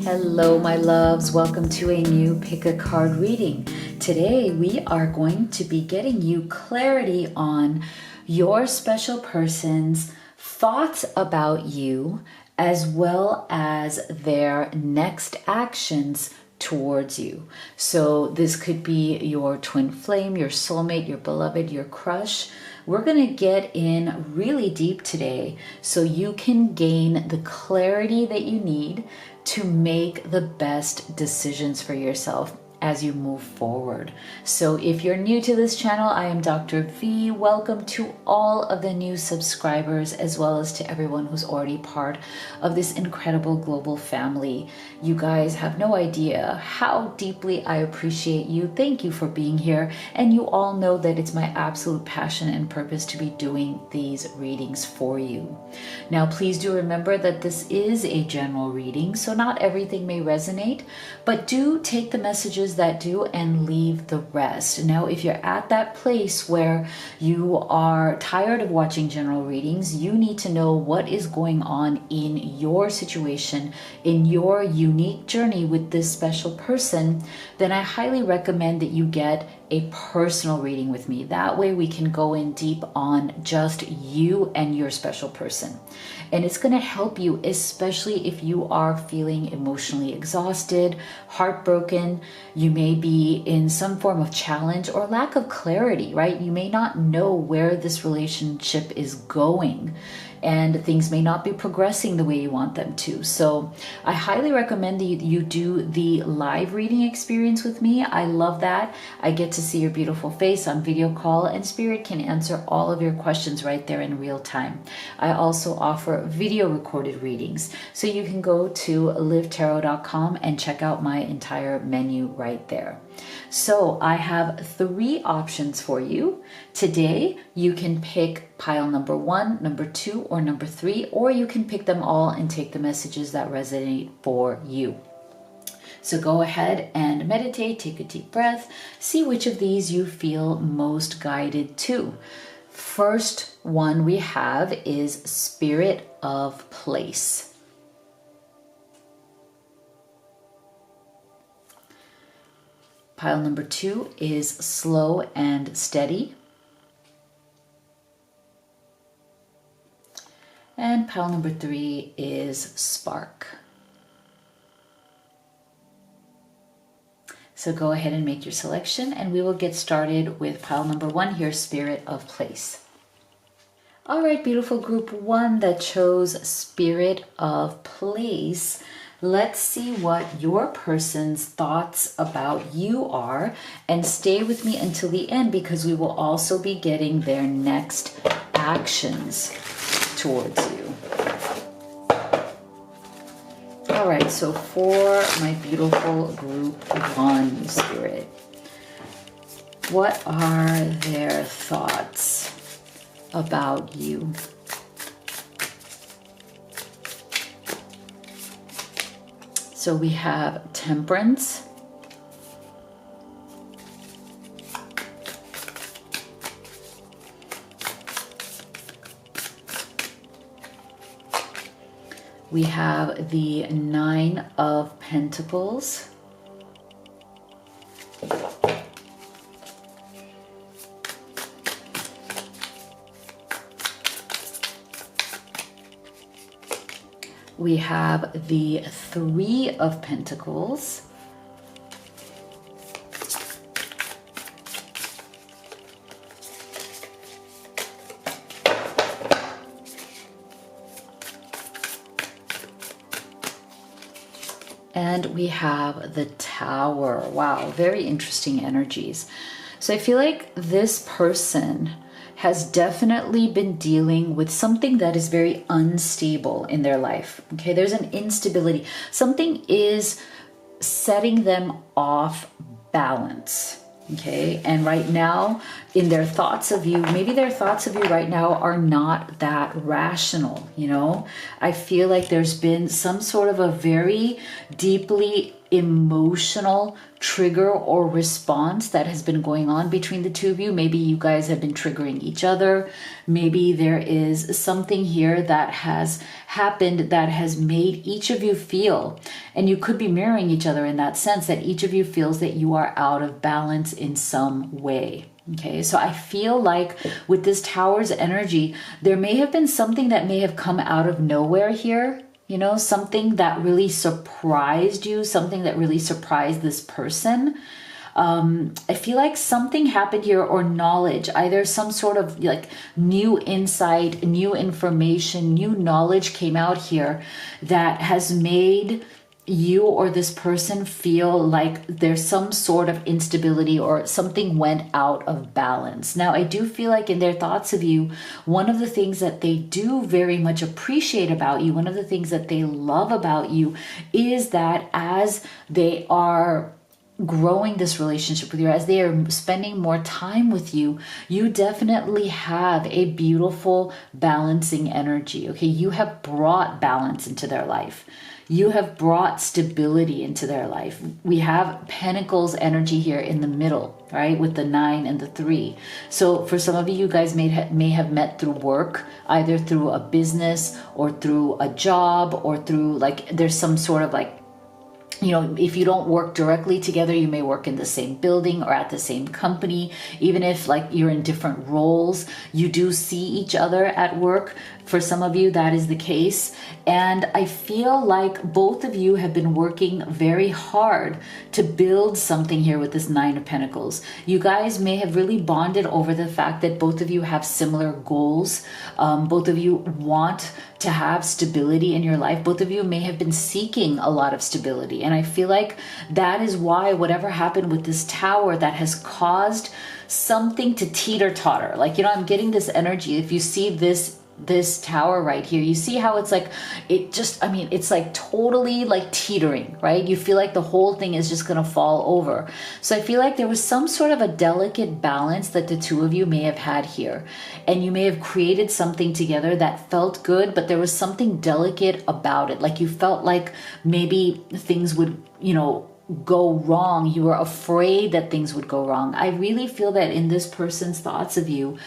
Hello, my loves. Welcome to a new Pick a Card reading. Today, we are going to be getting you clarity on your special person's thoughts about you, as well as their next actions towards you. So this could be your twin flame, your soulmate, your beloved, your crush. We're going to get in really deep today so you can gain the clarity that you need to make the best decisions for yourself as you move forward. So if you're new to this channel, I am Dr. V. Welcome to all of the new subscribers, as well as to everyone who's already part of this incredible global family. You guys have no idea how deeply I appreciate you. Thank you for being here. And you all know that it's my absolute passion and purpose to be doing these readings for you. Now, please do remember that this is a general reading, so not everything may resonate, but do take the messages that do and leave the rest. Now, if you're at that place where you are tired of watching general readings, you need to know what is going on in your situation, in your unique journey with this special person, then I highly recommend that you get a personal reading with me. That way we can go in deep on just you and your special person. And it's going to help you, especially if you are feeling emotionally exhausted, heartbroken. You may be in some form of challenge or lack of clarity, right? You may not know where this relationship is going, and things may not be progressing the way you want them to. So I highly recommend that you do the live reading experience with me. I love that. I get to see your beautiful face on video call, and Spirit can answer all of your questions right there in real time. I also offer video recorded readings. So you can go to livetarot.com and check out my entire menu right there. So I have 3 options for you. Today, you can pick pile number 1, number 2, or number 3, or you can pick them all and take the messages that resonate for you. So go ahead and meditate, take a deep breath, see which of these you feel most guided to. First one we have is Spirit of Place. Pile number 2 is Slow and Steady. And pile number 3 is Spark. So go ahead and make your selection, and we will get started with pile number 1 here, Spirit of Place. All right, beautiful group 1 that chose Spirit of Place. Let's see what your person's thoughts about you are, and stay with me until the end because we will also be getting their next actions towards you. All right, so for my beautiful group 1, Spirit, what are their thoughts about you? So we have Temperance, we have the 9 of Pentacles, we have the 3 of Pentacles, and we have the Tower. Wow, very interesting energies. So I feel like this person has definitely been dealing with something that is very unstable in their life. Okay, there's an instability. Something is setting them off balance. Okay, and right now in their thoughts of you, maybe their thoughts of you right now are not that rational. You know, I feel like there's been some sort of a very deeply emotional trigger or response that has been going on between the two of you. Maybe you guys have been triggering each other. Maybe there is something here that has happened that has made each of you feel, and you could be mirroring each other in that sense, that each of you feels that you are out of balance in some way. Okay, so I feel like with this Tower's energy, there may have been something that may have come out of nowhere here. You know, something that really surprised you, something that really surprised this person. I feel like something happened here, or knowledge, either some sort of like new insight, new information, new knowledge came out here that has made you or this person feel like there's some sort of instability or something went out of balance. Now, I do feel like in their thoughts of you, one of the things that they do very much appreciate about you, one of the things that they love about you is that as they are growing this relationship with you, as they are spending more time with you, you definitely have a beautiful balancing energy. Okay, you have brought balance into their life. You have brought stability into their life. We have Pentacles energy here in the middle, right? With the 9 and the 3. So for some of you, you guys may have met through work, either through a business or through a job, or through like, there's some sort of like, you know, if you don't work directly together, you may work in the same building or at the same company. Even if like you're in different roles, you do see each other at work. For some of you, that is the case. And I feel like both of you have been working very hard to build something here with this 9 of Pentacles. You guys may have really bonded over the fact that both of you have similar goals. Both of you want to have stability in your life. Both of you may have been seeking a lot of stability. And I feel like that is why whatever happened with this Tower that has caused something to teeter-totter. Like, you know, I'm getting this energy. If you see this Tower right here, you see how it's like, it just, I mean, it's like totally like teetering, right? You feel like the whole thing is just going to fall over. So I feel like there was some sort of a delicate balance that the two of you may have had here, and you may have created something together that felt good, but there was something delicate about it. Like you felt like maybe things would, you know, go wrong. You were afraid that things would go wrong. I really feel that in this person's thoughts of you,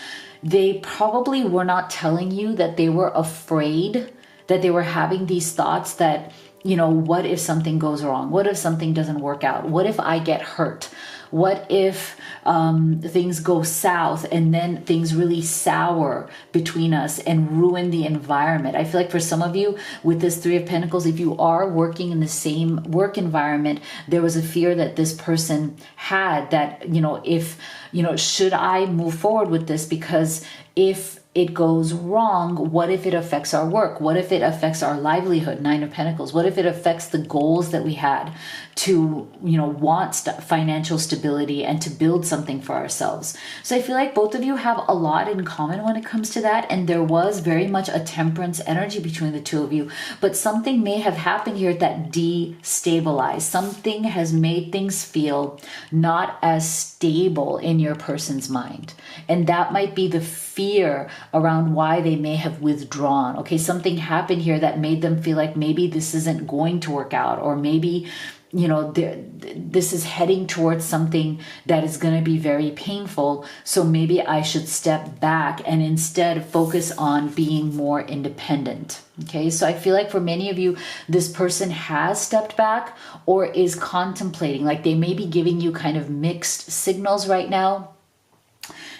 they probably were not telling you that they were afraid, that they were having these thoughts that, you know, what if something goes wrong? What if something doesn't work out? What if I get hurt? What if things go south and then things really sour between us and ruin the environment? I feel like for some of you with this 3 of Pentacles, if you are working in the same work environment, there was a fear that this person had that, you know, if, you know, should I move forward with this? Because if it goes wrong, what if it affects our work? What if it affects our livelihood? 9 of Pentacles. What if it affects the goals that we had to, you know, want financial stability and to build something for ourselves? So I feel like both of you have a lot in common when it comes to that. And there was very much a temperance energy between the two of you, but something may have happened here that destabilized. Something has made things feel not as stable in your person's mind. And that might be the fear around why they may have withdrawn. Okay, something happened here that made them feel like maybe this isn't going to work out, or maybe, you know, this is heading towards something that is going to be very painful. So maybe I should step back and instead focus on being more independent. Okay, so I feel like for many of you, this person has stepped back or is contemplating, like they may be giving you kind of mixed signals right now.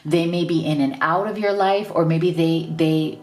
They may be in and out of your life, or maybe they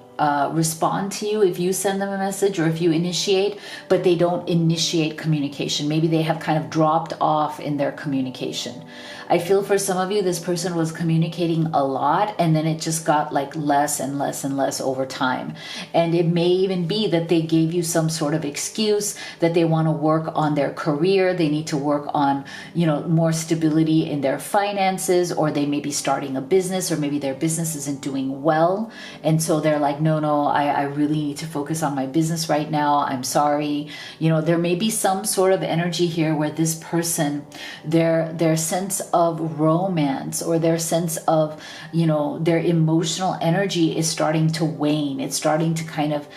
respond to you if you send them a message or if you initiate, but they don't initiate communication. Maybe they have kind of dropped off in their communication. I feel for some of you, this person was communicating a lot and then it just got like less and less and less over time. And it may even be that they gave you some sort of excuse that they want to work on their career. They need to work on, you know, more stability in their finances, or they may be starting a business, or maybe their business isn't doing well. And so they're like, no, no, I really need to focus on my business right now. I'm sorry. There may be some sort of energy here where this person, their sense of romance or their sense of, their emotional energy is starting to wane. It's starting to kind of,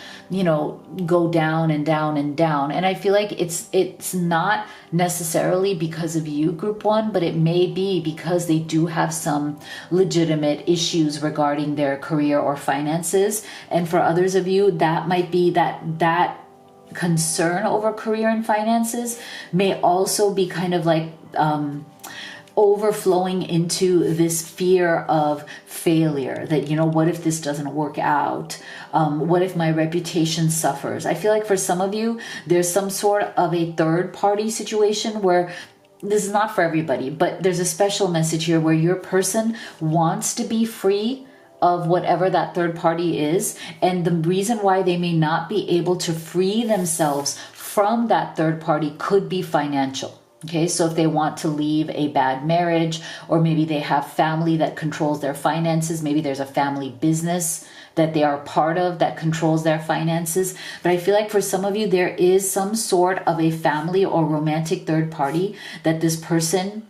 go down and down and down. And I feel like it's not necessarily because of you, group one, but it may be because they do have some legitimate issues regarding their career or finances. And for others of you, that might be that concern over career and finances may also be kind of like overflowing into this fear of failure, that, what if this doesn't work out? What if my reputation suffers? I feel like for some of you, there's some sort of a third party situation where this is not for everybody, but there's a special message here where your person wants to be free of whatever that third party is. And the reason why they may not be able to free themselves from that third party could be financial. Okay, so if they want to leave a bad marriage, or maybe they have family that controls their finances, maybe there's a family business that they are part of that controls their finances. But I feel like for some of you, there is some sort of a family or romantic third party that this person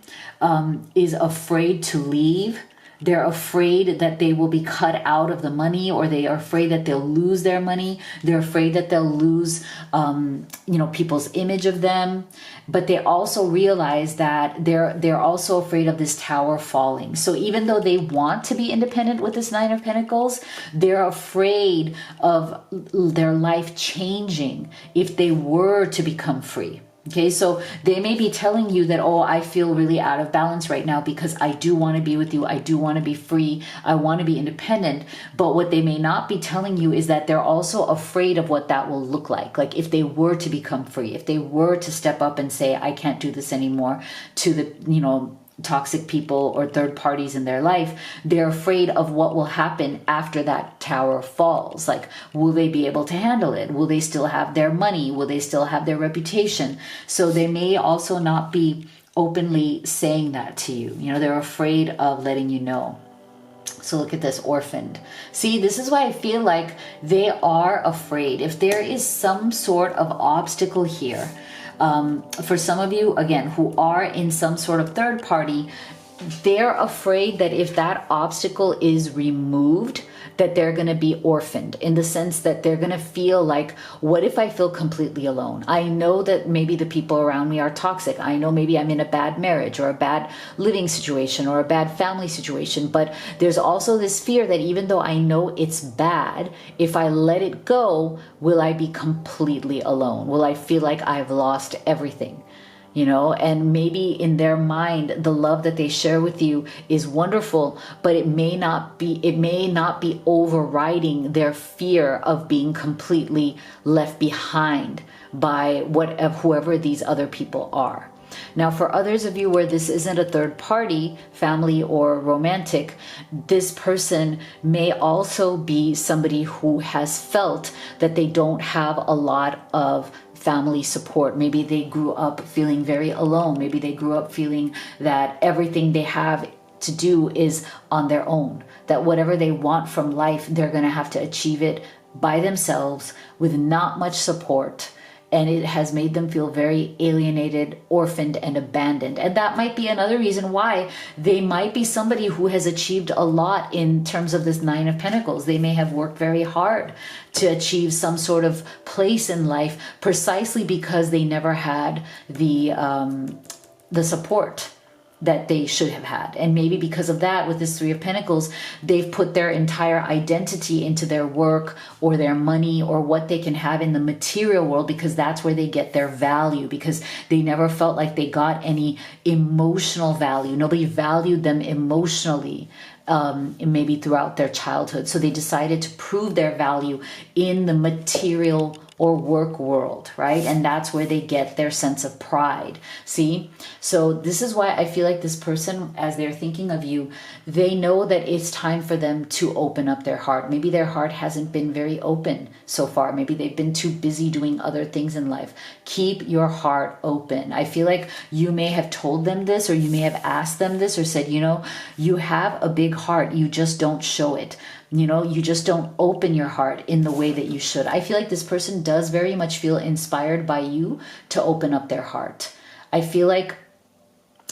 is afraid to leave. They're afraid that they will be cut out of the money, or they are afraid that they'll lose their money. They're afraid that they'll lose, people's image of them. But they also realize that they're also afraid of this tower falling. So even though they want to be independent with this Nine of Pentacles, they're afraid of their life changing if they were to become free. Okay, so they may be telling you that, oh, I feel really out of balance right now because I do want to be with you. I do want to be free. I want to be independent. But what they may not be telling you is that they're also afraid of what that will look like. Like if they were to become free, if they were to step up and say, I can't do this anymore to the, toxic people or third parties in their life, they're afraid of what will happen after that tower falls. Like, will they be able to handle it? Will they still have their money? Will they still have their reputation? So they may also not be openly saying that to you. They're afraid of letting you know. So look at this, orphaned. See, this is why I feel like they are afraid. If there is some sort of obstacle here, for some of you, again, who are in some sort of third party, they're afraid that if that obstacle is removed, that they're going to be orphaned, in the sense that they're going to feel like, what if I feel completely alone? I know that maybe the people around me are toxic. I know maybe I'm in a bad marriage or a bad living situation or a bad family situation. But there's also this fear that even though I know it's bad, if I let it go, will I be completely alone? Will I feel like I've lost everything? And maybe in their mind, the love that they share with you is wonderful, but it may not be overriding their fear of being completely left behind by whoever these other people are. Now, for others of you where this isn't a third party, family or romantic, this person may also be somebody who has felt that they don't have a lot of family support. Maybe they grew up feeling very alone. Maybe they grew up feeling that everything they have to do is on their own, that whatever they want from life, they're going to have to achieve it by themselves with not much support. And it has made them feel very alienated, orphaned, and abandoned. And that might be another reason why they might be somebody who has achieved a lot in terms of this Nine of Pentacles. They may have worked very hard to achieve some sort of place in life, precisely because they never had the support that they should have had. And maybe because of that, with this Three of Pentacles, they've put their entire identity into their work or their money or what they can have in the material world, because that's where they get their value, because they never felt like they got any emotional value. Nobody valued them emotionally, maybe throughout their childhood. So they decided to prove their value in the material or work world, right? And that's where they get their sense of pride. See? So this is why I feel like this person, as they're thinking of you, they know that it's time for them to open up their heart. Maybe their heart hasn't been very open so far. Maybe they've been too busy doing other things in life. Keep your heart open. I feel like you may have told them this, or you may have asked them this, or said, you have a big heart, you just don't show it. You know, you just don't open your heart in the way that you should. I feel like this person does very much feel inspired by you to open up their heart. I feel like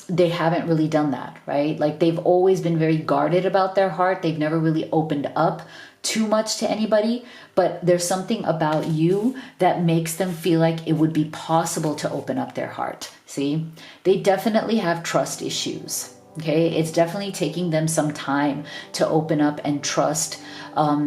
they haven't really done that, right? Like they've always been very guarded about their heart. They've never really opened up too much to anybody, but there's something about you that makes them feel like it would be possible to open up their heart. See, they definitely have trust issues. Okay, it's definitely taking them some time to open up and trust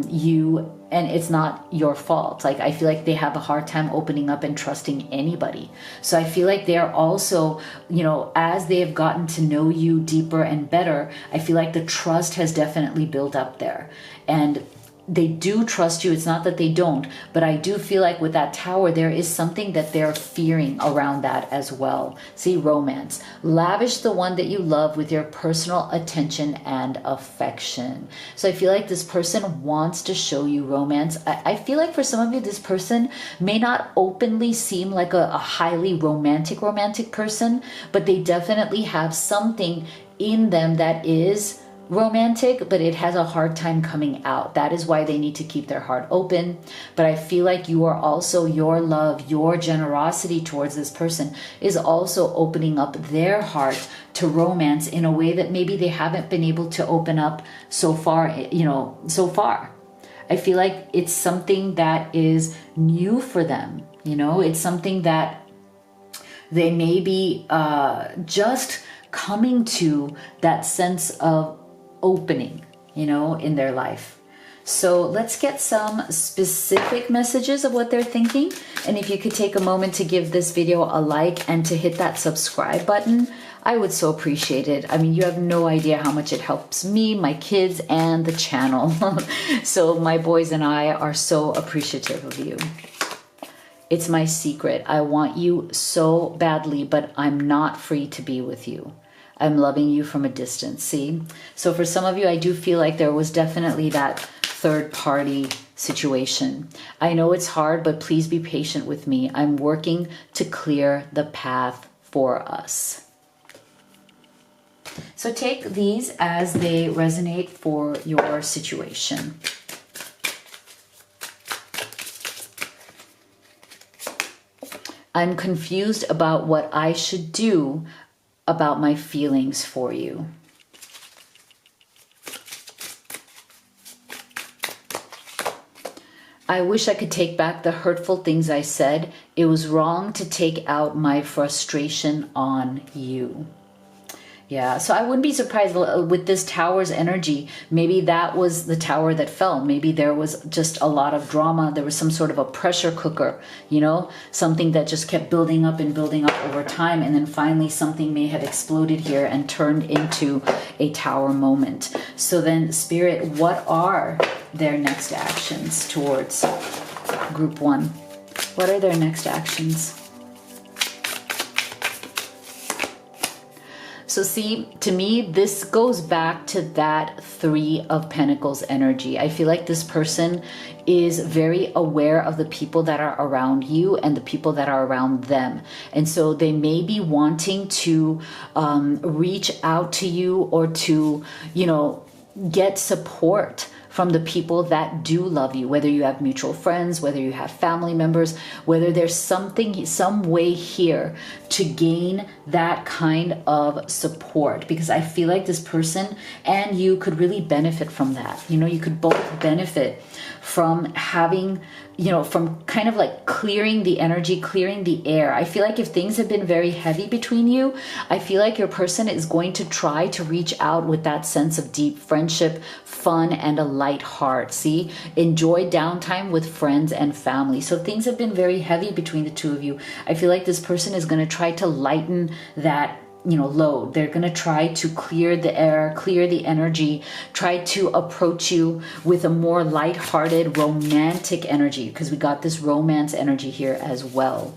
you, and it's not your fault. Like I feel like they have a hard time opening up and trusting anybody. So I feel like they're also, you know, as they have gotten to know you deeper and better, I feel like the trust has definitely built up there. And they do trust you. It's not that they don't, but I do feel like with that tower, there is something that they're fearing around that as well. See, romance. Lavish the one that you love with your personal attention and affection. So I feel like this person wants to show you romance. I feel like for some of you, this person may not openly seem like a highly romantic person, but they definitely have something in them that is romantic, but it has a hard time coming out. That is why they need to keep their heart open. But I feel like you are also, your love, your generosity towards this person is also opening up their heart to romance in a way that maybe they haven't been able to open up so far, you know, so far. I feel like it's something that is new for them. You know, it's something that they may be just coming to that sense of opening, you know, in their life. So let's get some specific messages of what they're thinking. And if you could take a moment to give this video a like and to hit that subscribe button, I would so appreciate it. I mean, you have no idea how much it helps me, my kids, and the channel. So my boys and I are so appreciative of you. It's my secret. I want you so badly, but I'm not free to be with you. I'm loving you from a distance, see? So for some of you, I do feel like there was definitely that third party situation. I know it's hard, but please be patient with me. I'm working to clear the path for us. So take these as they resonate for your situation. I'm confused about what I should do about my feelings for you. I wish I could take back the hurtful things I said. It was wrong to take out my frustration on you. Yeah, so I wouldn't be surprised with this tower's energy. Maybe that was the tower that fell. Maybe there was just a lot of drama. There was some sort of a pressure cooker, you know, something that just kept building up and building up over time. And then finally something may have exploded here and turned into a tower moment. So then, Spirit, what are their next actions towards group one? What are their next actions? So see, to me, this goes back to that Three of Pentacles energy. I feel like this person is very aware of the people that are around you and the people that are around them. And so they may be wanting to reach out to you or to, you know, get support from the people that do love you, whether you have mutual friends, whether you have family members, whether there's something, some way here to gain that kind of support, because I feel like this person and you could really benefit from that. You know, you could both benefit from having, you know, from kind of like clearing the energy, clearing the air. I feel like if things have been very heavy between you, I feel like your person is going to try to reach out with that sense of deep friendship, fun, and a light heart. See, enjoy downtime with friends and family. So things have been very heavy between the two of you. I feel like this person is going to try to lighten that, you know, load. They're going to try to clear the air, clear the energy, try to approach you with a more lighthearted, romantic energy, because we got this romance energy here as well.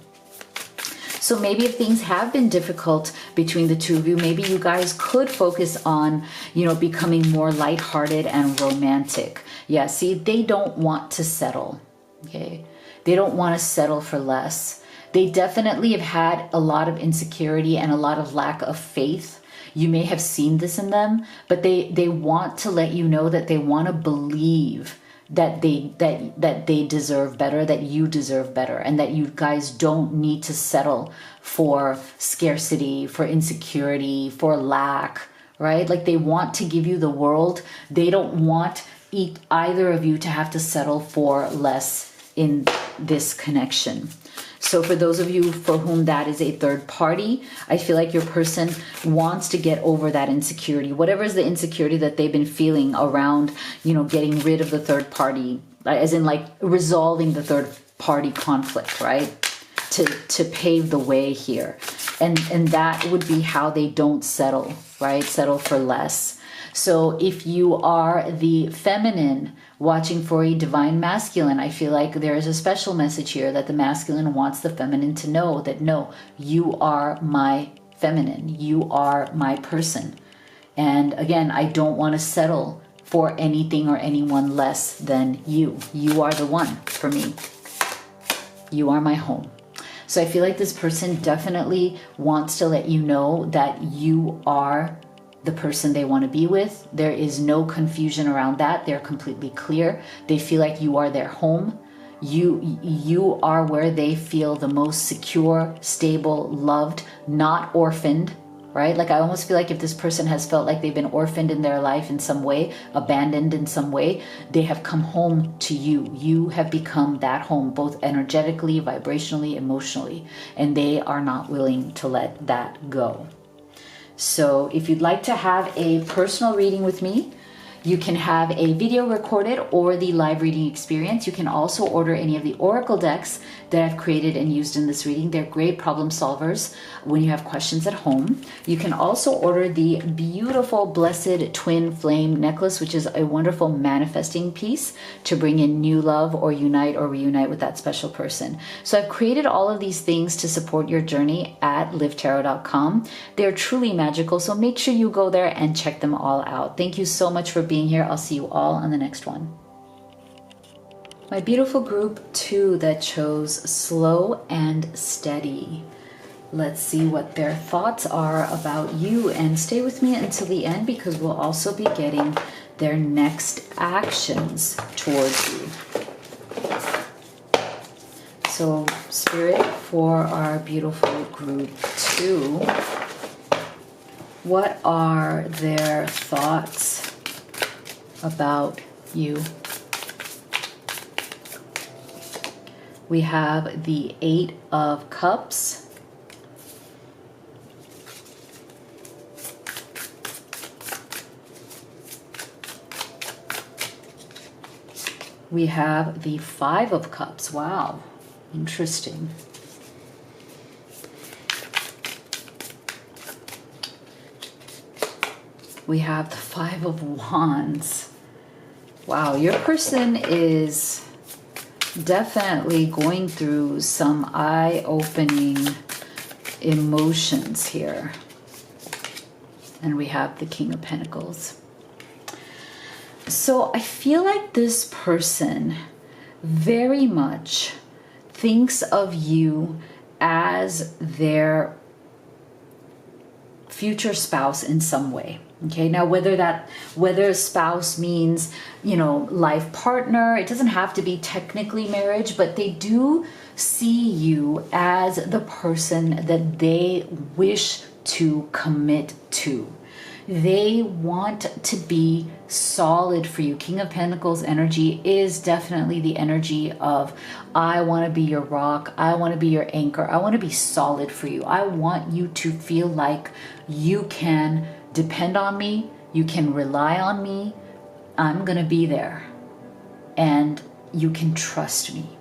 So maybe if things have been difficult between the two of you, maybe you guys could focus on, you know, becoming more lighthearted and romantic. Yeah, see, they don't want to settle, okay? They don't want to settle for less. They definitely have had a lot of insecurity and a lot of lack of faith You may have seen this in them, but they want to let you know that they want to believe that they deserve better, that you deserve better, and that you guys don't need to settle for scarcity, for insecurity, for lack, right? Like they want to give you the world. They don't want either of you to have to settle for less in this connection. So for those of you for whom that is a third party, I feel like your person wants to get over that insecurity. Whatever is the insecurity that they've been feeling around, getting rid of the third party, as in like resolving the third party conflict, right? To pave the way here. And that would be how they don't settle, right? Settle for less. So if you are the feminine watching for a divine masculine, I feel like there is a special message here that the masculine wants the feminine to know that, no, you are my feminine. You are my person. And again, I don't want to settle for anything or anyone less than you. You are the one for me. You are my home. So I feel like this person definitely wants to let you know that you are the person they want to be with. There is no confusion around that. They're completely clear. They feel like you are their home. You are where they feel the most secure, stable, loved, not orphaned, right? Like I almost feel like if this person has felt like they've been orphaned in their life in some way, abandoned in some way, they have come home to you. You have become that home, both energetically, vibrationally, emotionally, and they are not willing to let that go. So if you'd like to have a personal reading with me, you can have a video recorded or the live reading experience. You can also order any of the oracle decks that I've created and used in this reading. They're great problem solvers when you have questions at home. You can also order the beautiful Blessed Twin Flame necklace, which is a wonderful manifesting piece to bring in new love or unite or reunite with that special person. So I've created all of these things to support your journey at livetarot.com. They're truly magical, so make sure you go there and check them all out. Thank you so much for being here. I'll see you all on the next one. My beautiful group 2 that chose slow and steady. Let's see what their thoughts are about you, and stay with me until the end because we'll also be getting their next actions towards you. So Spirit, for our beautiful group 2, what are their thoughts about you? We have the 8 of Cups. We have the 5 of Cups. Wow, interesting. We have the 5 of Wands. Wow, your person is definitely going through some eye-opening emotions here. And we have the King of Pentacles. So I feel like this person very much thinks of you as their future spouse in some way. Okay, now whether spouse means, life partner, it doesn't have to be technically marriage, but they do see you as the person that they wish to commit to. They want to be solid for you. King of Pentacles energy is definitely the energy of, I want to be your rock. I want to be your anchor. I want to be solid for you. I want you to feel like you can depend on me. You can rely on me. I'm going to be there. And you can trust me.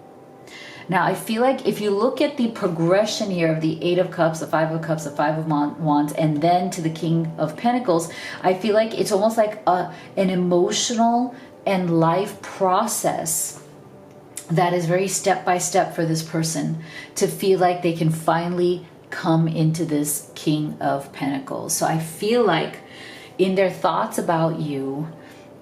Now, I feel like if you look at the progression here of the 8 of Cups, the 5 of Cups, the 5 of Wands, and then to the King of Pentacles, I feel like it's almost like an emotional and life process that is very step by step for this person to feel like they can finally come into this King of Pentacles. So I feel like in their thoughts about you,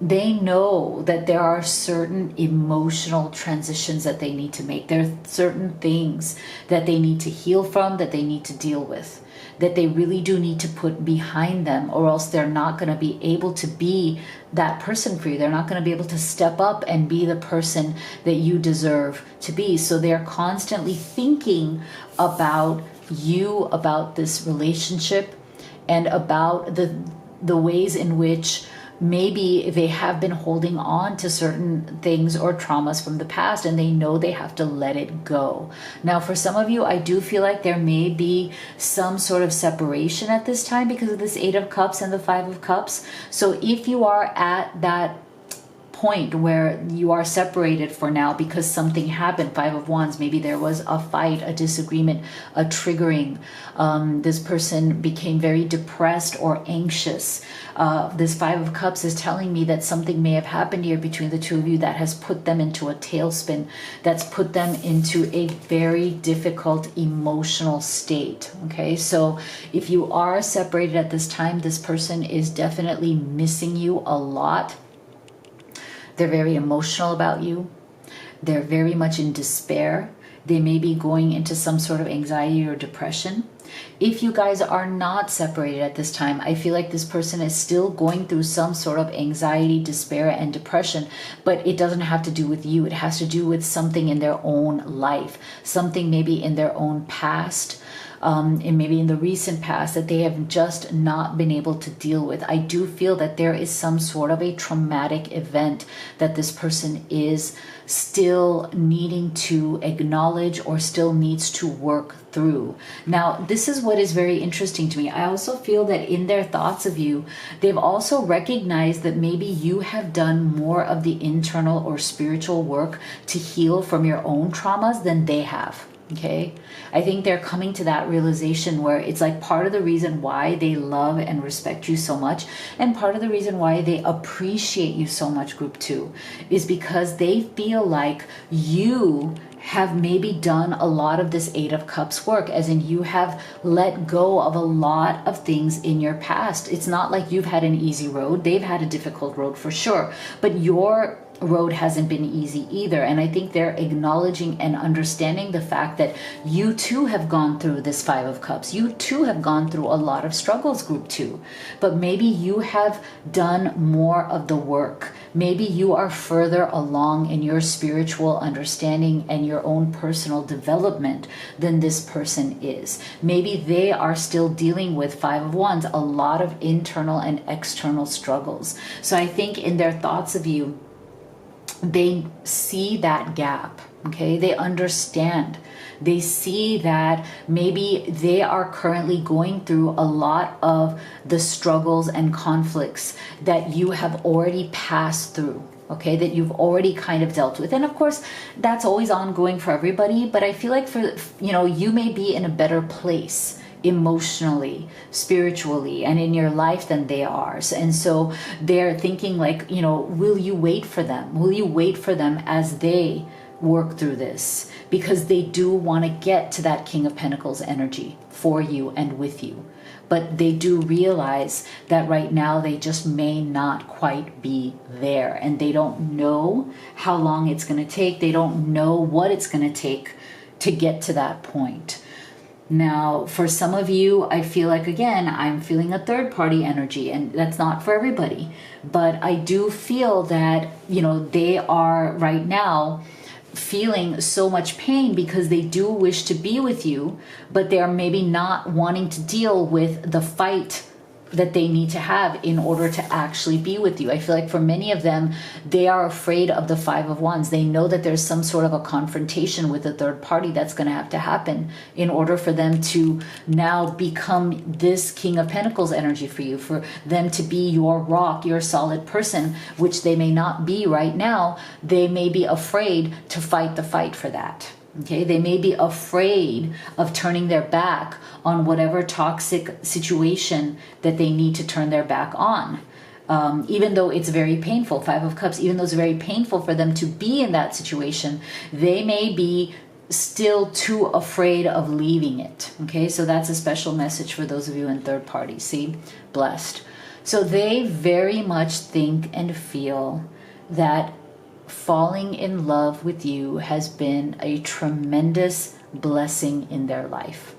they know that there are certain emotional transitions that they need to make. There are certain things that they need to heal from, that they need to deal with, that they really do need to put behind them, or else they're not going to be able to be that person for you. They're not going to be able to step up and be the person that you deserve to be. So they're constantly thinking about you, about this relationship, and about the ways in which maybe they have been holding on to certain things or traumas from the past, and they know they have to let it go. Now, for some of you, I do feel like there may be some sort of separation at this time because of this Eight of Cups and the Five of Cups. So if you are at that point where you are separated for now because something happened, Five of Wands, maybe there was a fight, a disagreement, a triggering, this person became very depressed or anxious. This Five of Cups is telling me that something may have happened here between the two of you that has put them into a tailspin, that's put them into a very difficult emotional state. Okay, so if you are separated at this time, this person is definitely missing you a lot. They're very emotional about you. They're very much in despair. They may be going into some sort of anxiety or depression. If you guys are not separated at this time, I feel like this person is still going through some sort of anxiety, despair, and depression, but it doesn't have to do with you. It has to do with something in their own life, something maybe in their own past, and maybe in the recent past that they have just not been able to deal with. I do feel that there is some sort of a traumatic event that this person is still needing to acknowledge or still needs to work through. Now, this is what is very interesting to me. I also feel that in their thoughts of you, they've also recognized that maybe you have done more of the internal or spiritual work to heal from your own traumas than they have. Okay, I think they're coming to that realization where it's like part of the reason why they love and respect you so much, and part of the reason why they appreciate you so much, group 2, is because they feel like you have maybe done a lot of this Eight of Cups work, as in you have let go of a lot of things in your past. It's not like you've had an easy road. They've had a difficult road for sure, but your road hasn't been easy either. And I think they're acknowledging and understanding the fact that you too have gone through this Five of Cups. You too have gone through a lot of struggles, group 2, but maybe you have done more of the work. Maybe you are further along in your spiritual understanding and your own personal development than this person is. Maybe they are still dealing with Five of Wands, a lot of internal and external struggles. So I think in their thoughts of you, they see that gap. Okay, they understand. They see that maybe they are currently going through a lot of the struggles and conflicts that you have already passed through. Okay, that you've already kind of dealt with. And of course, that's always ongoing for everybody. But I feel like you may be in a better place emotionally, spiritually, and in your life than they are. And so they're thinking like, will you wait for them? Will you wait for them as they work through this? Because they do want to get to that King of Pentacles energy for you and with you. But they do realize that right now they just may not quite be there. And they don't know how long it's going to take. They don't know what it's going to take to get to that point. Now, for some of you, I feel like, again, I'm feeling a third party energy, and that's not for everybody. But I do feel that, they are right now feeling so much pain because they do wish to be with you, but they are maybe not wanting to deal with the fight that they need to have in order to actually be with you. I feel like for many of them, they are afraid of the Five of Wands. They know that there's some sort of a confrontation with a third party that's going to have to happen in order for them to now become this King of Pentacles energy for you, for them to be your rock, your solid person, which they may not be right now. They may be afraid to fight the fight for that. Okay, they may be afraid of turning their back on whatever toxic situation that they need to turn their back on. Even though it's very painful, Five of Cups, even though it's very painful for them to be in that situation, they may be still too afraid of leaving it. Okay, so that's a special message for those of you in third party. See, blessed. So they very much think and feel that falling in love with you has been a tremendous blessing in their life.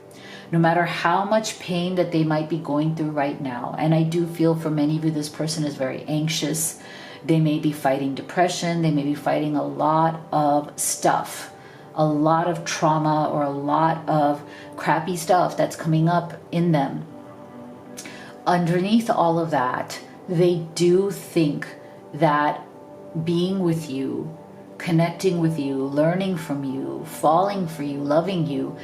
No matter how much pain that they might be going through right now, and I do feel for many of you, this person is very anxious. They may be fighting depression. They may be fighting a lot of stuff, a lot of trauma, or a lot of crappy stuff that's coming up in them. Underneath all of that, they do think that being with you, connecting with you, learning from you, falling for you, loving you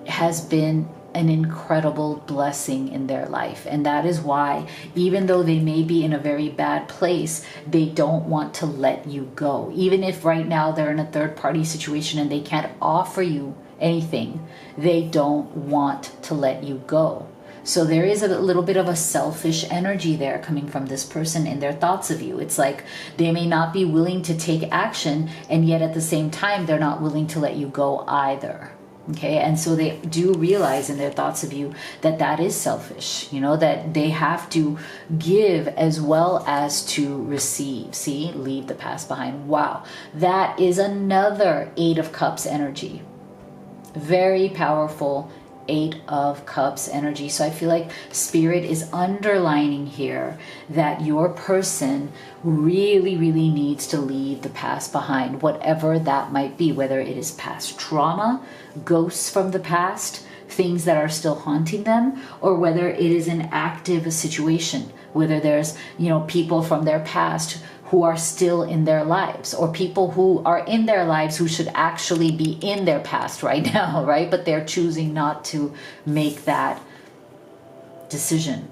has been an incredible blessing in their life. And that is why, even though they may be in a very bad place, they don't want to let you go. Even if right now they're in a third party situation and they can't offer you anything, they don't want to let you go. So there is a little bit of a selfish energy there coming from this person in their thoughts of you. It's like they may not be willing to take action, and yet at the same time, they're not willing to let you go either. Okay, and so they do realize in their thoughts of you that that is selfish, that they have to give as well as to receive. See, leave the past behind. Wow, that is another 8 of Cups energy. Very powerful 8 of Cups energy. So I feel like Spirit is underlining here that your person really, really needs to leave the past behind, whatever that might be, whether it is past trauma, ghosts from the past, things that are still haunting them, or whether it is an active situation, whether there's, people from their past who are still in their lives, or people who are in their lives who should actually be in their past right now, right? But they're choosing not to make that decision.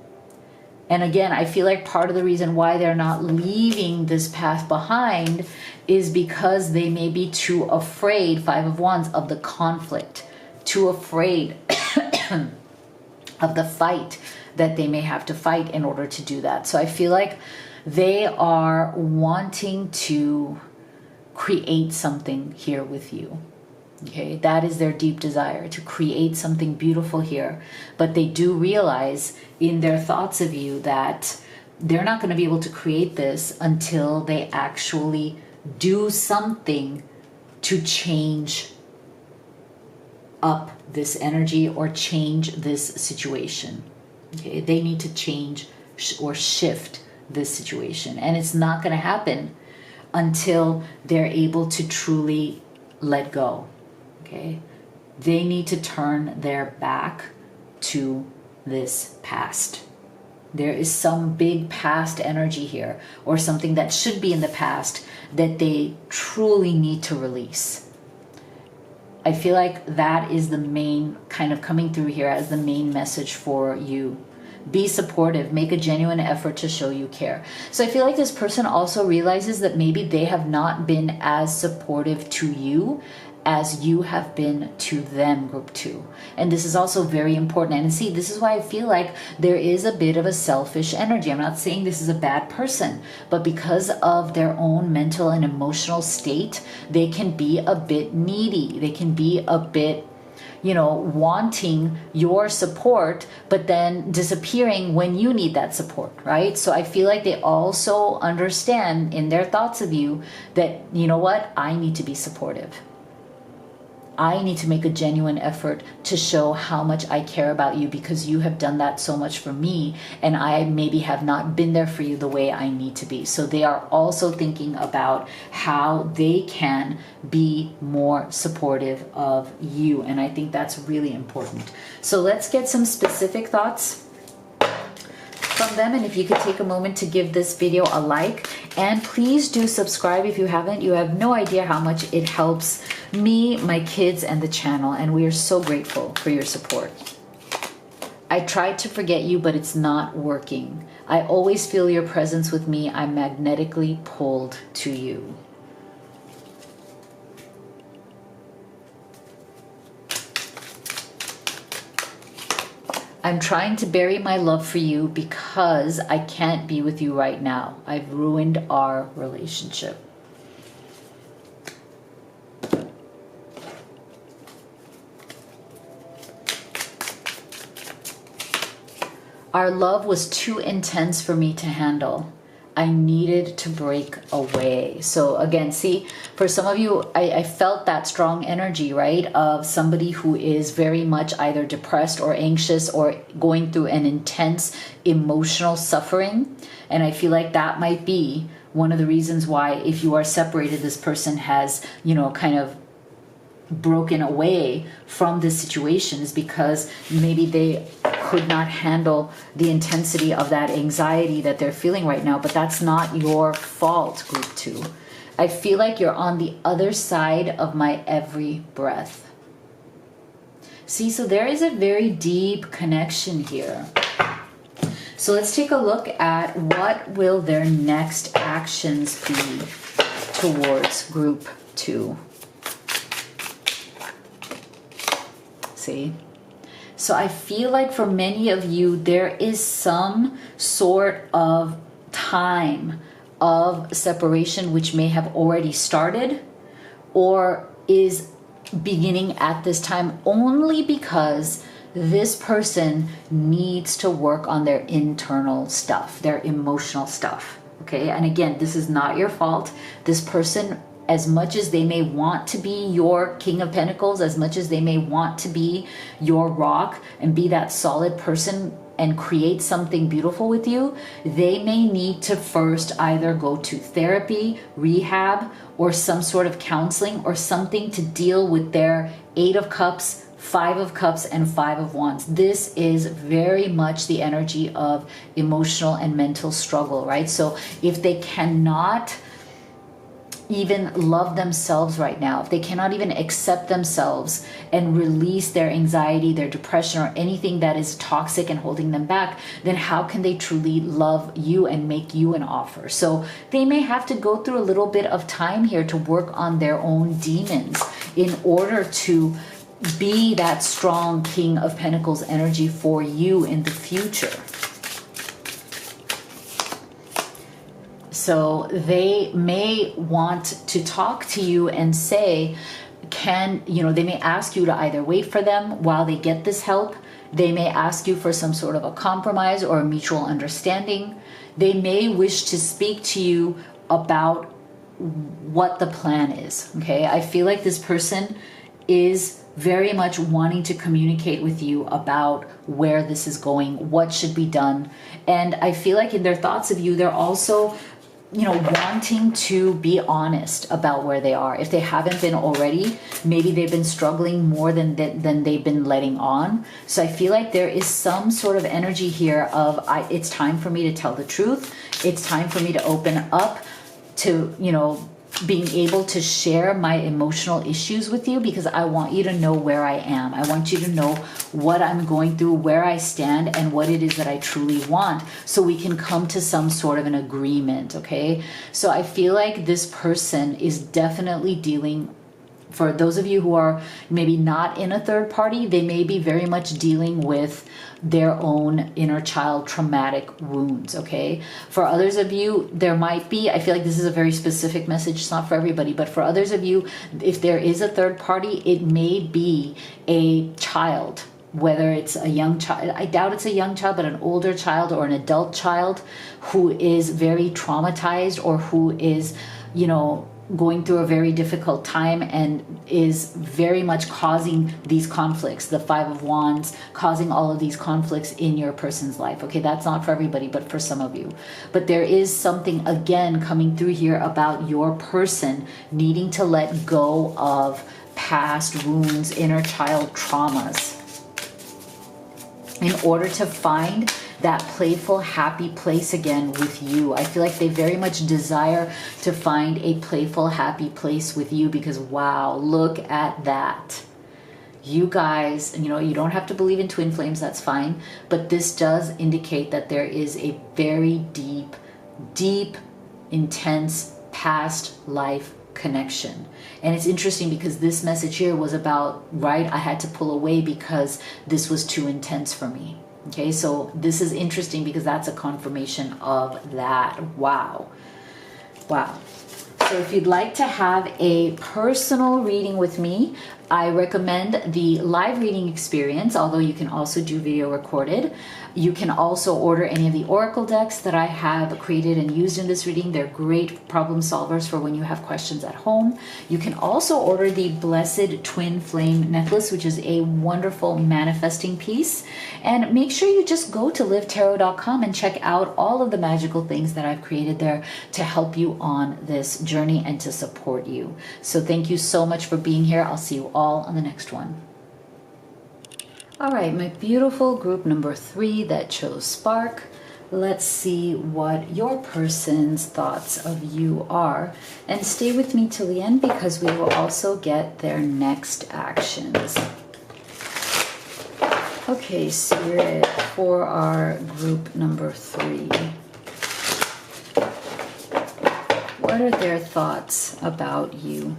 And again, I feel like part of the reason why they're not leaving this path behind is because they may be too afraid, 5 of Wands, of the conflict, too afraid of the fight that they may have to fight in order to do that. So I feel like they are wanting to create something here with you. Okay, that is their deep desire, to create something beautiful here. But they do realize in their thoughts of you that they're not going to be able to create this until they actually do something to change up this energy or change this situation. Okay, they need to change or shift this situation, and it's not going to happen until they're able to truly let go. Okay, they need to turn their back to this past. There is some big past energy here, or something that should be in the past that they truly need to release. I feel like that is the main kind of coming through here as the main message for you. Be supportive. Make a genuine effort to show you care. So I feel like this person also realizes that maybe they have not been as supportive to you as you have been to them, group 2. And this is also very important. And see, this is why I feel like there is a bit of a selfish energy. I'm not saying this is a bad person, but because of their own mental and emotional state, they can be a bit needy. They can be a bit wanting your support, but then disappearing when you need that support, right? So I feel like they also understand in their thoughts of you that, I need to be supportive. I need to make a genuine effort to show how much I care about you because you have done that so much for me, and I maybe have not been there for you the way I need to be. So they are also thinking about how they can be more supportive of you, and I think that's really important. So let's get some specific thoughts from them, and if you could take a moment to give this video a like, and please do subscribe if you haven't. You have no idea how much it helps me, my kids, and the channel, and we are so grateful for your support. I tried to forget you, but it's not working. I always feel your presence with me. I'm magnetically pulled to you. I'm trying to bury my love for you because I can't be with you right now. I've ruined our relationship. Our love was too intense for me to handle. I needed to break away. So again, see, for some of you, I felt that strong energy, right? Of somebody who is very much either depressed or anxious or going through an intense emotional suffering. And I feel like that might be one of the reasons why, if you are separated, this person has, you know, kind of broken away from this situation, is because maybe they could not handle the intensity of that anxiety that they're feeling right now. But that's not your fault, group 2. I feel like you're on the other side of my every breath. See, so there is a very deep connection here. So let's take a look at what will their next actions be towards group 2. See? So I feel like for many of you, there is some sort of time of separation which may have already started or is beginning at this time, only because this person needs to work on their internal stuff, their emotional stuff. Okay. And again, this is not your fault. This person, as much as they may want to be your King of Pentacles, as much as they may want to be your rock and be that solid person and create something beautiful with you, they may need to first either go to therapy, rehab, or some sort of counseling or something to deal with their 8 of Cups, 5 of Cups, and 5 of Wands. This is very much the energy of emotional and mental struggle, right? So if they cannot even love themselves right now, if they cannot even accept themselves and release their anxiety, their depression, or anything that is toxic and holding them back, then how can they truly love you and make you an offer? So they may have to go through a little bit of time here to work on their own demons in order to be that strong King of Pentacles energy for you in the future. So they may want to talk to you and say, they may ask you to either wait for them while they get this help. They may ask you for some sort of a compromise or a mutual understanding. They may wish to speak to you about what the plan is. Okay. I feel like this person is very much wanting to communicate with you about where this is going, what should be done. And I feel like in their thoughts of you, they're also wanting to be honest about where they are. If they haven't been already, maybe they've been struggling more than they've been letting on. So I feel like there is some sort of energy here of, it's time for me to tell the truth. It's time for me to open up to, being able to share my emotional issues with you, because I want you to know where I am. I want you to know what I'm going through, where I stand, and what it is that I truly want, so we can come to some sort of an agreement, okay? So I feel like this person is definitely dealing, for those of you who are maybe not in a third party, they may be very much dealing with their own inner child traumatic wounds, okay? For others of you, there might be, I feel like this is a very specific message, it's not for everybody, but for others of you, if there is a third party, it may be a child, whether it's a young child, I doubt it's a young child, but an older child or an adult child who is very traumatized, or who is, going through a very difficult time and is very much causing these conflicts, the 5 of Wands, causing all of these conflicts in your person's life. Okay, that's not for everybody, but for some of you. But there is something, again, coming through here about your person needing to let go of past wounds, inner child traumas, in order to find that playful, happy place again with you. I feel like they very much desire to find a playful, happy place with you, because wow, look at that. You guys, you don't have to believe in twin flames, that's fine. But this does indicate that there is a very deep, deep, intense past life connection. And it's interesting because this message here was about, right, I had to pull away because this was too intense for me. Okay, so this is interesting because that's a confirmation of that. Wow. Wow. So if you'd like to have a personal reading with me, I recommend the live reading experience, although you can also do video recorded. You can also order any of the oracle decks that I have created and used in this reading. They're great problem solvers for when you have questions at home. You can also order the Blessed Twin Flame necklace, which is a wonderful manifesting piece. And make sure you just go to livetarot.com and check out all of the magical things that I've created there to help you on this journey and to support you. So thank you so much for being here. I'll see you all on the next one. All right, my beautiful group number 3 that chose Spark. Let's see what your person's thoughts of you are. And stay with me till the end because we will also get their next actions. Okay, Spirit, for our group number 3. What are their thoughts about you?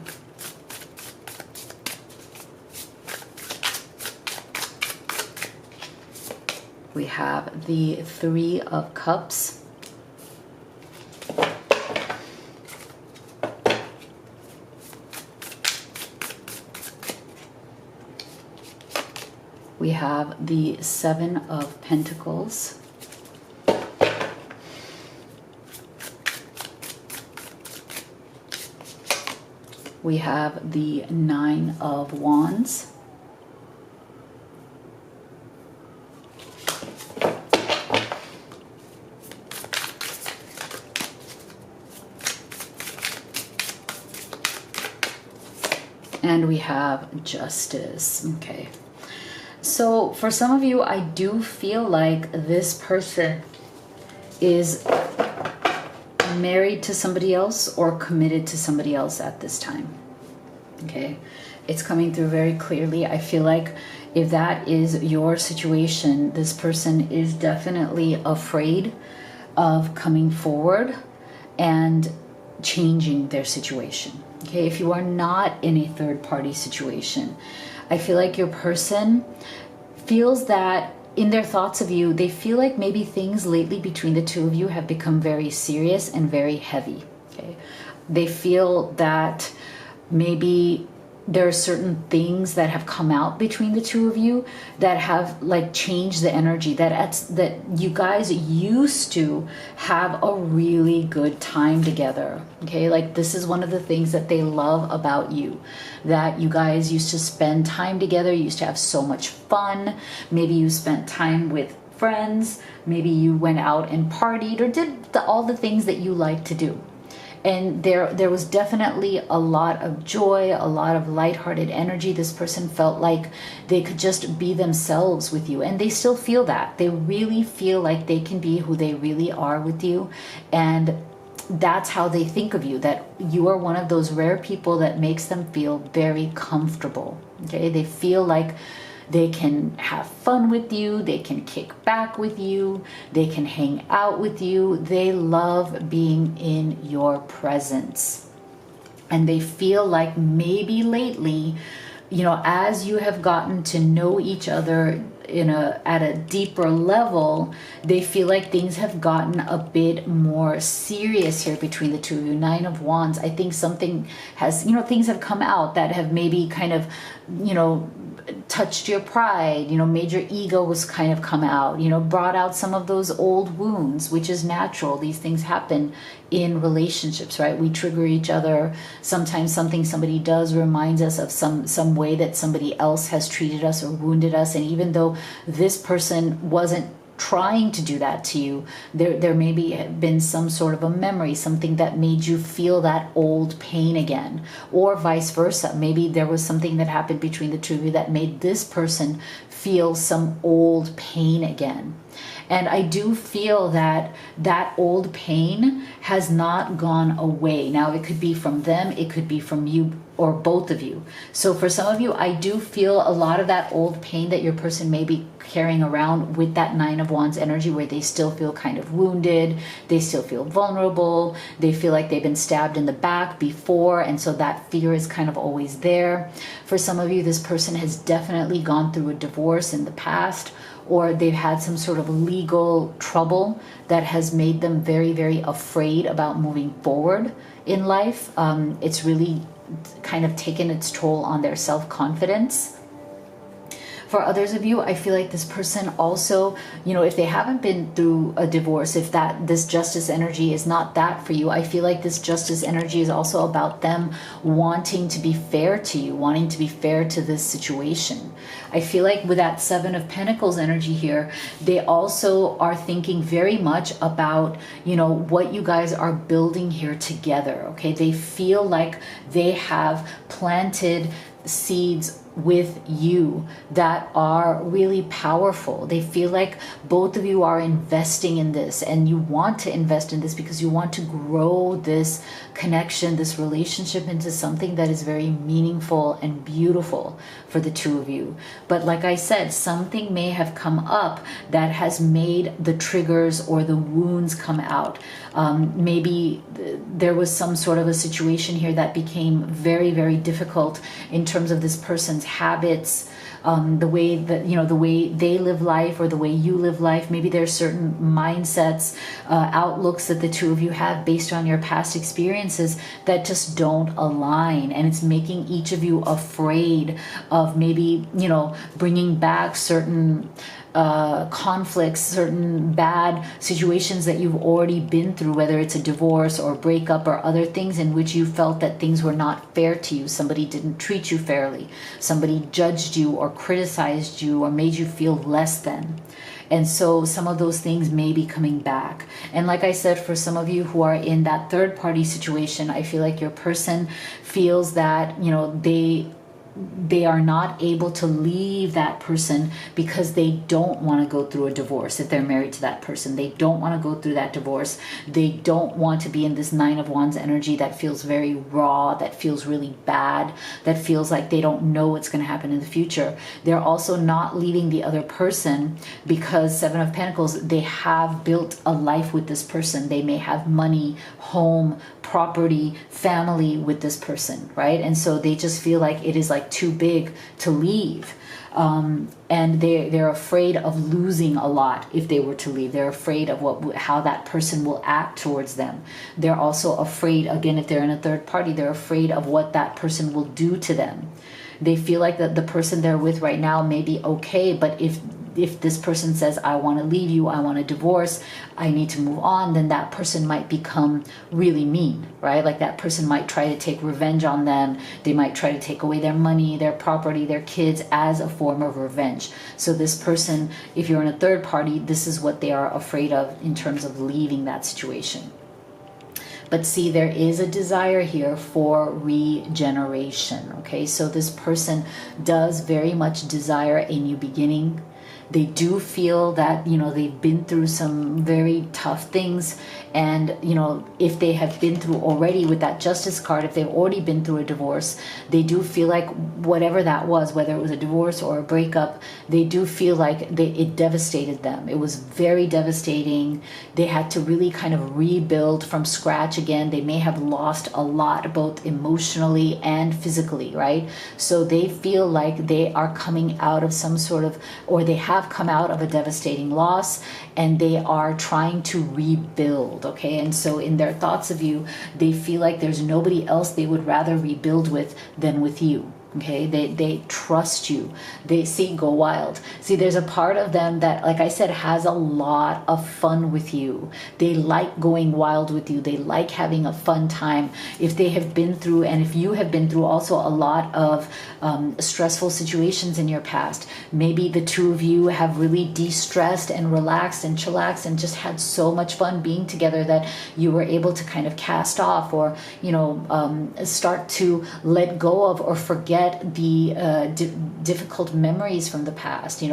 We have the 3 of Cups. We have the 7 of Pentacles. We have the 9 of Wands. And we have Justice. Okay. So for some of you, I do feel like this person is married to somebody else or committed to somebody else at this time. Okay. It's coming through very clearly. I feel like if that is your situation, this person is definitely afraid of coming forward and changing their situation. Okay, if you are not in a third-party situation, I feel like your person feels that in their thoughts of you, they feel like maybe things lately between the two of you have become very serious and very heavy. Okay, they feel that maybe there are certain things that have come out between the two of you that have like changed the energy, that you guys used to have a really good time together. Okay, like this is one of the things that they love about you, that you guys used to spend time together, you used to have so much fun. Maybe you spent time with friends, maybe you went out and partied or did all the things that you like to do. And there was definitely a lot of joy, a lot of lighthearted energy. This person felt like they could just be themselves with you. And they still feel that. They really feel like they can be who they really are with you. And that's how they think of you, that you are one of those rare people that makes them feel very comfortable. Okay, they feel like they can have fun with you, they can kick back with you, they can hang out with you. They love being in your presence. And they feel like maybe lately, you know, as you have gotten to know each other at a deeper level, they feel like things have gotten a bit more serious here between the two of you. 9 of Wands, I think something has, things have come out that have maybe kind of, touched your pride, made your ego was kind of come out, brought out some of those old wounds, which is natural. These things happen in relationships, right? We trigger each other. Sometimes something somebody does reminds us of some way that somebody else has treated us or wounded us. And even though this person wasn't trying to do that to you, there maybe have been some sort of a memory, something that made you feel that old pain again, or vice versa. Maybe there was something that happened between the two of you that made this person feel some old pain again. And I do feel that that old pain has not gone away. Now, it could be from them, it could be from you, or both of you. So for some of you, I do feel a lot of that old pain that your person may be carrying around with that 9 of Wands energy, where they still feel kind of wounded, they still feel vulnerable, they feel like they've been stabbed in the back before, and so that fear is kind of always there. For some of you, this person has definitely gone through a divorce in the past, or they've had some sort of legal trouble that has made them very, very afraid about moving forward in life. It's really kind of taken its toll on their self-confidence. For others of you, I feel like this person also, if they haven't been through a divorce, if this justice energy is not that for you, I feel like this justice energy is also about them wanting to be fair to you, wanting to be fair to this situation. I feel like with that Seven of Pentacles energy here, they also are thinking very much about, what you guys are building here together, okay? They feel like they have planted seeds with you that are really powerful. They feel like both of you are investing in this, and you want to invest in this because you want to grow this connection, this relationship into something that is very meaningful and beautiful for the two of you. But like I said, something may have come up that has made the triggers or the wounds come out. Maybe there was some sort of a situation here that became very, very difficult in terms of this person's habits, the way that, the way they live life or the way you live life. Maybe there's certain mindsets, outlooks that the two of you have based on your past experiences that just don't align. And it's making each of you afraid of maybe, bringing back certain conflicts, certain bad situations that you've already been through, whether it's a divorce or breakup or other things in which you felt that things were not fair to you. Somebody didn't treat you fairly. Somebody judged you or criticized you or made you feel less than. And so some of those things may be coming back. And like I said, for some of you who are in that third party situation, I feel like your person feels that, they are not able to leave that person because they don't want to go through a divorce. If they're married to that person, they don't want to go through that divorce. They don't want to be in this Nine of Wands energy that feels very raw, that feels really bad, that feels like they don't know what's going to happen in the future. They're also not leaving the other person because Seven of Pentacles, they have built a life with this person. They may have money, home, property, family with this person, right? And so they just feel like it is like too big to leave. And they're afraid of losing a lot if they were to leave. They're afraid of how that person will act towards them. They're also afraid, again, if they're in a third party, they're afraid of what that person will do to them. They feel like that the person they're with right now may be okay, but if this person says, I want to leave you, I want a divorce, I need to move on, then that person might become really mean, right? Like that person might try to take revenge on them. They might try to take away their money, their property, their kids as a form of revenge. So this person, if you're in a third party, this is what they are afraid of in terms of leaving that situation. But see, there is a desire here for regeneration, okay? So this person does very much desire a new beginning. They do feel that, they've been through some very tough things. And, if they have been through already with that Justice card, if they've already been through a divorce, they do feel like whatever that was, whether it was a divorce or a breakup, they do feel like it devastated them. It was very devastating. They had to really kind of rebuild from scratch again. They may have lost a lot, both emotionally and physically, right? So they feel like they are coming out of some sort of, or they have come out of a devastating loss, and they are trying to rebuild, okay? And so in their thoughts of you, they feel like there's nobody else they would rather rebuild with than with you. Okay, they trust you. They see, go wild. See, there's a part of them that, like I said, has a lot of fun with you. They like going wild with you. They like having a fun time. If they have been through, and if you have been through also a lot of stressful situations in your past, maybe the two of you have really de-stressed and relaxed and chillaxed and just had so much fun being together that you were able to kind of cast off or, start to let go of or forget the difficult memories from the past.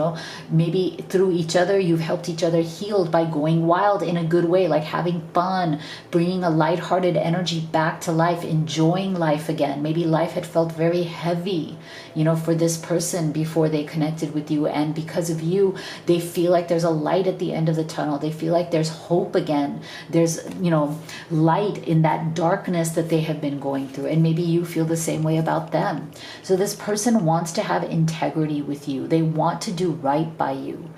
Maybe through each other you've helped each other heal by going wild in a good way, like having fun, bringing a lighthearted energy back to life, enjoying life again. Maybe life had felt very heavy for this person before they connected with you, and because of you they feel like there's a light at the end of the tunnel. They feel like there's hope again. There's light in that darkness that they have been going through, and maybe you feel the same way about them. So this person wants to have integrity with you. They want to do right by you.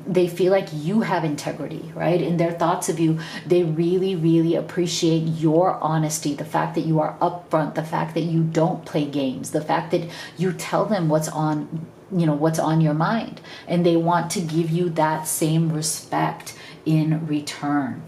They feel like you have integrity, right? In their thoughts of you, they really, really appreciate your honesty, the fact that you are upfront, the fact that you don't play games, the fact that you tell them what's on, what's on your mind. And they want to give you that same respect in return.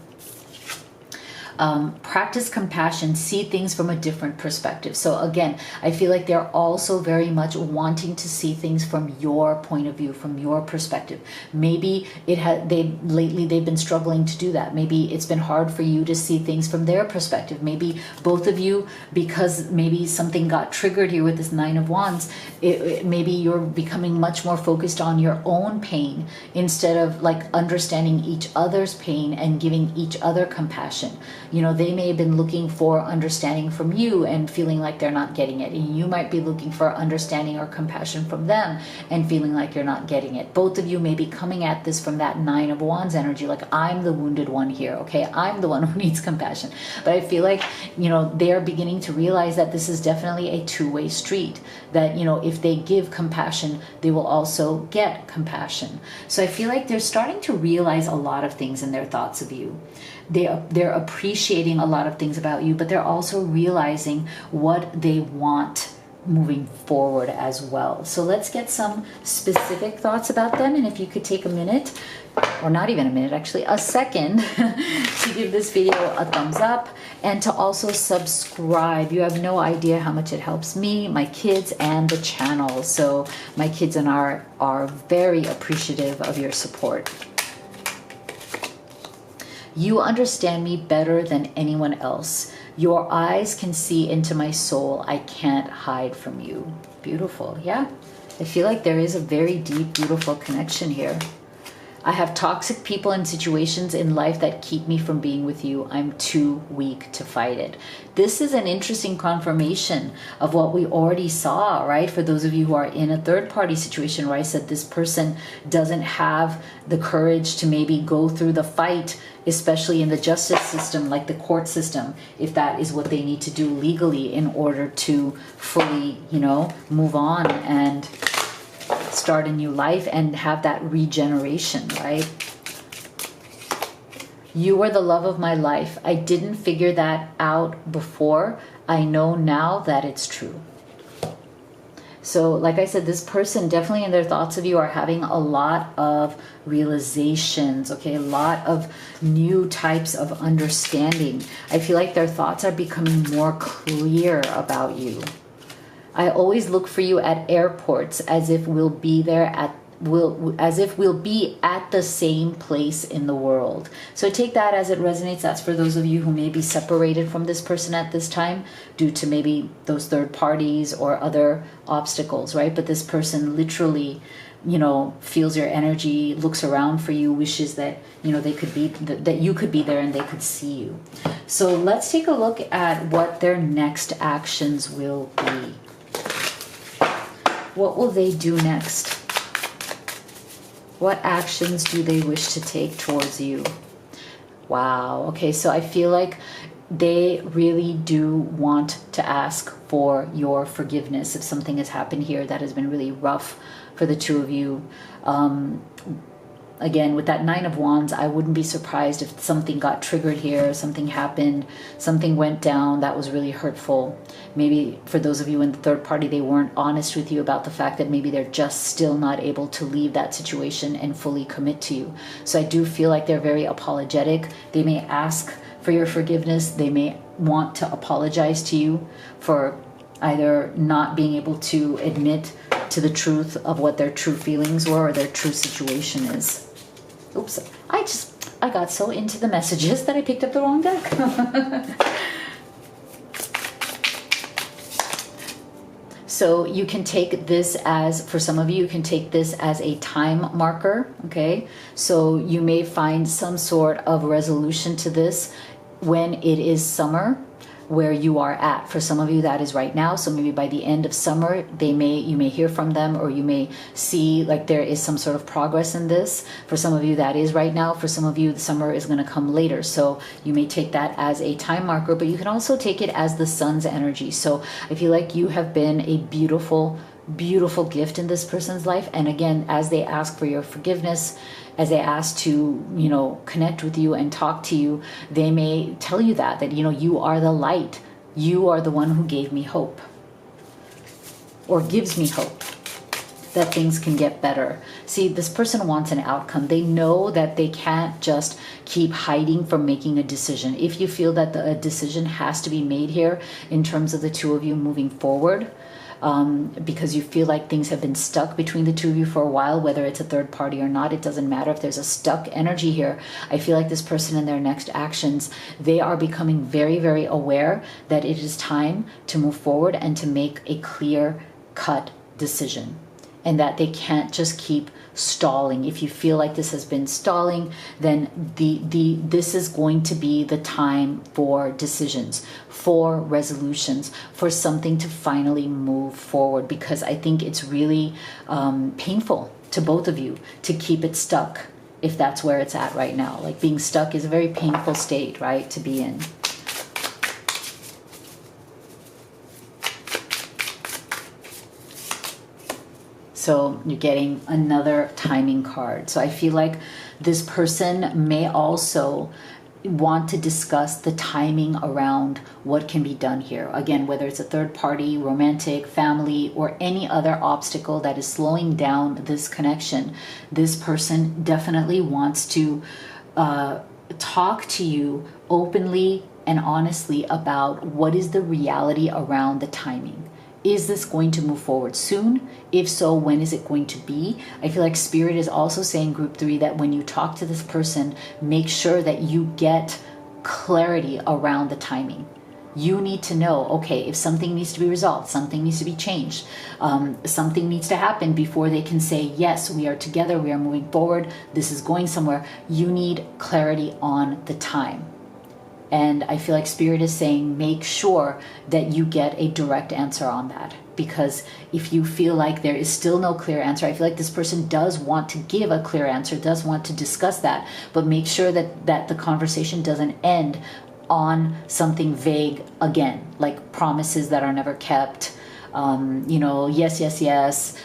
Practice compassion, see things from a different perspective. So again, I feel like they're also very much wanting to see things from your point of view, from your perspective. Maybe lately they've been struggling to do that. Maybe it's been hard for you to see things from their perspective. Maybe both of you, because maybe something got triggered here with this Nine of Wands, maybe you're becoming much more focused on your own pain instead of like understanding each other's pain and giving each other compassion. They may have been looking for understanding from you and feeling like they're not getting it. And you might be looking for understanding or compassion from them and feeling like you're not getting it. Both of you may be coming at this from that Nine of Wands energy, like I'm the wounded one here, okay? I'm the one who needs compassion. But I feel like, they are beginning to realize that this is definitely a two-way street. That, if they give compassion, they will also get compassion. So I feel like they're starting to realize a lot of things in their thoughts of you. They're appreciating a lot of things about you, but they're also realizing what they want moving forward as well. So let's get some specific thoughts about them. And if you could take a minute, or not even a minute, actually a second, to give this video a thumbs up and to also subscribe. You have no idea how much it helps me, my kids, and the channel. So my kids and I are very appreciative of your support. You understand me better than anyone else. Your eyes can see into my soul. I can't hide from you. Beautiful, yeah? I feel like there is a very deep, beautiful connection here. I have toxic people and situations in life that keep me from being with you. I'm too weak to fight it. This is an interesting confirmation of what we already saw, right? For those of you who are in a third-party situation where I said this person doesn't have the courage to maybe go through the fight, especially in the justice system, like the court system, if that is what they need to do legally in order to fully, move on and start a new life and have that regeneration, right? You were the love of my life. I didn't figure that out before. I know now that it's true. So like I said, this person definitely in their thoughts of you are having a lot of realizations, okay? A lot of new types of understanding. I feel like their thoughts are becoming more clear about you. I always look for you at airports as if we'll be at the same place in the world. So take that as it resonates. That's for those of you who may be separated from this person at this time due to maybe those third parties or other obstacles, right? But this person literally, feels your energy, looks around for you, wishes that, they could be, that you could be there and they could see you. So let's take a look at what their next actions will be. What will they do next? What actions do they wish to take towards you? Wow. Okay, so I feel like they really do want to ask for your forgiveness if something has happened here that has been really rough for the two of you. Again, with that Nine of Wands, I wouldn't be surprised if something got triggered here, something happened, something went down that was really hurtful. Maybe for those of you in the third party, they weren't honest with you about the fact that maybe they're just still not able to leave that situation and fully commit to you. So I do feel like they're very apologetic. They may ask for your forgiveness. They may want to apologize to you for either not being able to admit to the truth of what their true feelings were or their true situation is. Oops, I got so into the messages that I picked up the wrong deck. So you can take this as, for some of you, you can take this as a time marker, okay? So you may find some sort of resolution to this when it is summer, where you are at. For some of you, that is right now. So maybe by the end of summer, you may hear from them, or you may see like there is some sort of progress in this. For some of you, that is right now. For some of you, the summer is going to come later. So you may take that as a time marker, but you can also take it as the sun's energy. So I feel like you have been a beautiful beautiful gift in this person's life. And again, as they ask for your forgiveness, as they ask to, connect with you and talk to you, they may tell you that, you are the light. You are the one who gave me hope, or gives me hope that things can get better. See, this person wants an outcome. They know that they can't just keep hiding from making a decision. If you feel that a decision has to be made here in terms of the two of you moving forward, because you feel like things have been stuck between the two of you for a while, whether it's a third party or not, it doesn't matter. If there's a stuck energy here, I feel like this person in their next actions, they are becoming very, very aware that it is time to move forward and to make a clear-cut decision, and that they can't just keep stalling. If you feel like this has been stalling, then this is going to be the time for decisions, for resolutions, for something to finally move forward, because I think it's really painful to both of you to keep it stuck, if that's where it's at right now. Like, being stuck is a very painful state, right, to be in. So you're getting another timing card. So I feel like this person may also want to discuss the timing around what can be done here. Again, whether it's a third party, romantic, family, or any other obstacle that is slowing down this connection, this person definitely wants to talk to you openly and honestly about what is the reality around the timing. Is this going to move forward soon? If so, when is it going to be? I feel like Spirit is also saying, Group 3, that when you talk to this person, make sure that you get clarity around the timing. You need to know, okay, if something needs to be resolved, something needs to be changed, something needs to happen before they can say, yes, we are together, we are moving forward, this is going somewhere. You need clarity on the time. And I feel like Spirit is saying, make sure that you get a direct answer on that. Because if you feel like there is still no clear answer, I feel like this person does want to give a clear answer, does want to discuss that, but make sure that the conversation doesn't end on something vague again, like promises that are never kept, yes, yes, yes,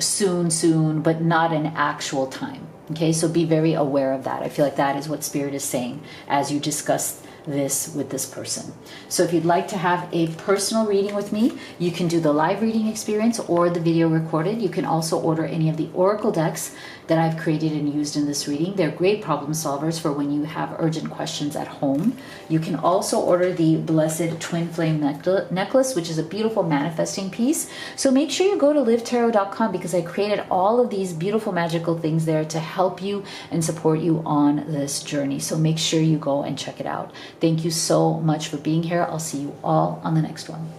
soon, but not an actual time. Okay, so be very aware of that. I feel like that is what Spirit is saying as you discuss this with this person. So if you'd like to have a personal reading with me, you can do the live reading experience or the video recorded. You can also order any of the oracle decks that I've created and used in this reading. They're great problem solvers for when you have urgent questions at home. You can also order the Blessed Twin Flame necklace, which is a beautiful manifesting piece. So make sure you go to livetarot.com, because I created all of these beautiful magical things there to help you and support you on this journey. So make sure you go and check it out. Thank you so much for being here. I'll see you all on the next one.